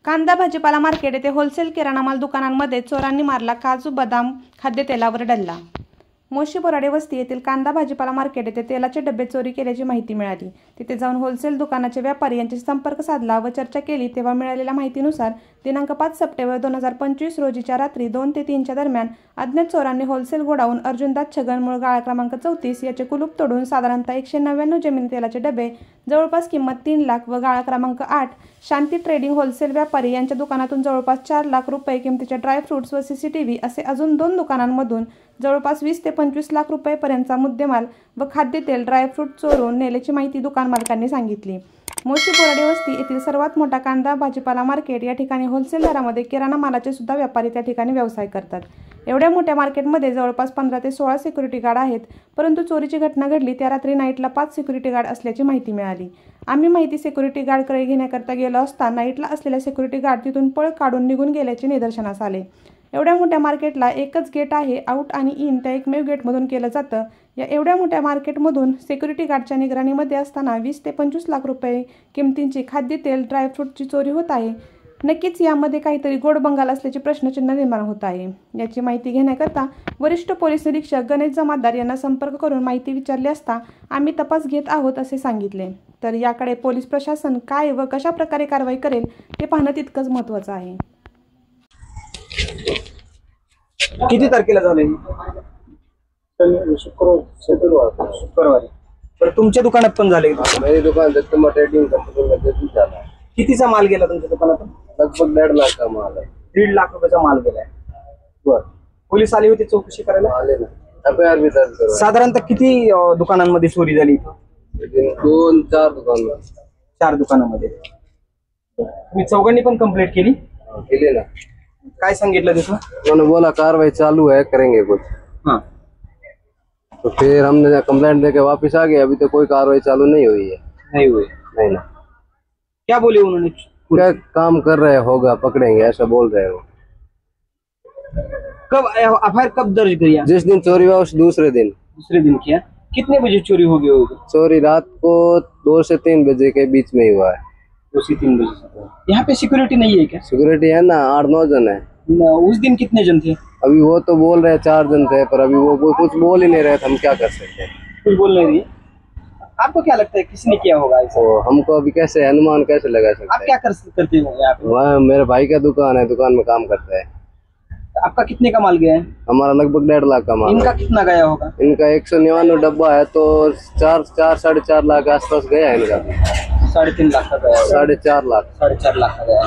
कांदा भाजीपाला मार्केट येथे होलसेल किराणा माल दुकानांमध्ये चोरांनी मारला काजू बदाम खाद्यतेलावर डल्ला। मोशी बोराडे वस्ती येथील कांदा भाजीपाला मार्केट येथे तेलाचे डबे चोरी केल्याची माहिती मिळाली। तिथे जाऊन होलसेल दुकानाचे व्यापारी यांच्याशी संपर्क साधला व चर्चा केली तेव्हा मिळालेल्या माहितीनुसार दिनांक 5 सप्टेंबर 2025 रोजीच्या रात्री 2 ते 3 च्या दरम्यान अज्ञात चोरांनी होलसेल गोडाऊन अर्जुनदास छगन मूळ गाळा क्रमांक 34 याचे कुलूप तोडून साधारणतः 199 जेमिनी तेलाचे डबे जवळपास किंमत 3 लाख व गाळा क्रमांक 8 शांती ट्रेडिंग होलसेल व्यापारी यांच्या दुकानातून जवळपास 4 लाख रुपये किमतीचे ड्रायफ्रुट्स व सीसीटीव्ही असे अजून 2 दुकानांमधून जवळपास 20 ते 25 लाख रुपयेपर्यंतचा मुद्देमाल व खाद्यतेल ड्रायफ्रूट चोरून नेल्याची माहिती दुकान मालकांनी सांगितली। मोशी बोराडे वस्ती येथील सर्वात मोठा कांदा भाजीपाला मार्केट या ठिकाणी होलसेल दरामध्ये किराणा मालाचे सुद्धा व्यापारी त्या ठिकाणी व्यवसाय करतात। एवढ्या मोठ्या मार्केटमध्ये जवळपास 15 ते 16 सिक्युरिटी गार्ड आहेत, परंतु चोरीची घटना घडली त्या रात्री नाईटला 5 सिक्युरिटी गार्ड असल्याची माहिती मिळाली। आम्ही माहिती सिक्युरिटी गार्डकडे घेण्याकरता गेलो असता नाईटला असलेल्या सिक्युरिटी गार्ड तिथून पळ काढून निघून गेल्याचे निदर्शनास आले। एवढ्या मोठ्या मार्केटला एकच गेट आहे, आउट आणि इन त्या एकमेव गेटमधून केलं जातं। या एवढ्या मोठ्या मार्केटमधून सिक्युरिटी गार्डच्या निगराणीमध्ये असताना 20 ते 25 लाख रुपये किमतींची खाद्यतेल ड्रायफ्रूटची चोरी होत आहे। नक्कीच यामध्ये काहीतरी गोड बंगाल असल्याचे प्रश्नचिन्ह निर्माण होत आहे। याची माहिती घेण्याकरता वरिष्ठ पोलीस निरीक्षक गणेश जमादार यांना संपर्क करून माहिती विचारली असता आम्ही तपास घेत आहोत असे सांगितले। तर याकडे पोलीस प्रशासन काय व कशा प्रकारे कारवाई करेल ते पाहणं तितकंच महत्त्वाचं आहे। किती तारखेला झाले? शुक्रवारी। तर तुमच्या दुकानात पण झाले? मेरी दुकान दत्तमा ट्रेडिंग कंपनी झाला। कितीचा माल गेला तुमच्या दुकानातून? लगभग 1.5 लाख का माल आहे। 1.5 लाख रुपयाचा माल गेलाय। बर, पोलीस आले होते चौकशी करायला? आले ना, FIR भी दर्ज करा। साधारणतः किती दुकानांमध्ये चोरी झाली? 2-4 दुकान, 4 दुकानांमध्ये। तुम्ही चौघांनी पण कंप्लेंट केली? केली ना। काय सांगितलं तिथं? उन्होंने बोला कार्रवाई चालू है, करेंगे कुछ। हाँ, तो फिर हमने कंप्लेंट देके वापस आ गए, अभी तो कोई कार्रवाई चालू नहीं हुई है। नहीं हुई? नहीं ना। क्या बोले उन्होंने? क्या काम कर रहे होगा, पकड़ेंगे ऐसा बोल रहे हो। कब FIR कब दर्ज किया? जिस दिन चोरी हुआ उस दूसरे दिन। दूसरे दिन किया। कितने बजे चोरी हो गई होगी? चोरी रात को 2 से 3 बजे के बीच में ही हुआ है। 2 से 3 बजे से। यहाँ पे सिक्योरिटी नहीं है क्या? सिक्योरिटी है ना, 8-9 जन है। उस दिन कितने जन थे? अभी वो तो बोल रहे हैं 4 जन थे, पर अभी वो कुछ बोल ही नहीं रहे थे, हम क्या कर सकते हैं। कुछ बोल नहीं रही। आपको क्या लगता है किसने किया होगा ऐसा? तो हमको अभी कैसे अनुमान कैसे लगा सकते आप क्या करते हो यहाँ पे? वहाँ मेरे भाई का दुकान है, दुकान में काम करता है। आपका कितने का माल गया है? हमारा लगभग 1.5 लाख का माल। इनका कितना गया होगा? इनका 199 डब्बा है, तो 4-4.5 लाख के आसपास गया है इनका। 3.5 लाख का गया। 4.5 लाख। 4.5 लाख का गया।